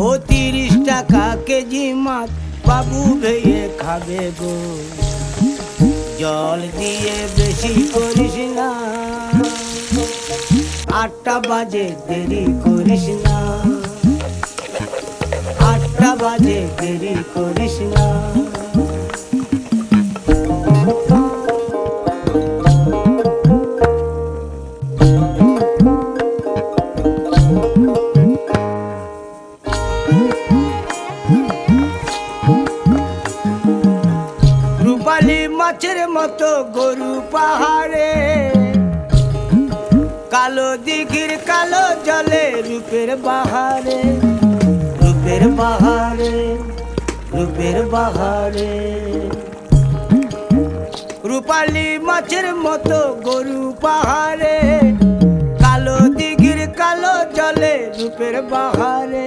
ও 30 টাকা কেজি মাছ বাবু ভেয়ে খাবে গো। জল দিয়ে বেশি করিস না, 8টা বাজে দেরি করিস না, 8টা বাজে দেরি করিস না। রূপালী মাছের মতো গরু পাহাড়ে, কালো দিঘির কালো জলে রূপের বাহারে, রূপের বাহারে, রূপের বাহারে। রূপালী মাছের মতো গরু পাহাড়ে, কালো দিঘির কালো জলে রূপের বাহারে।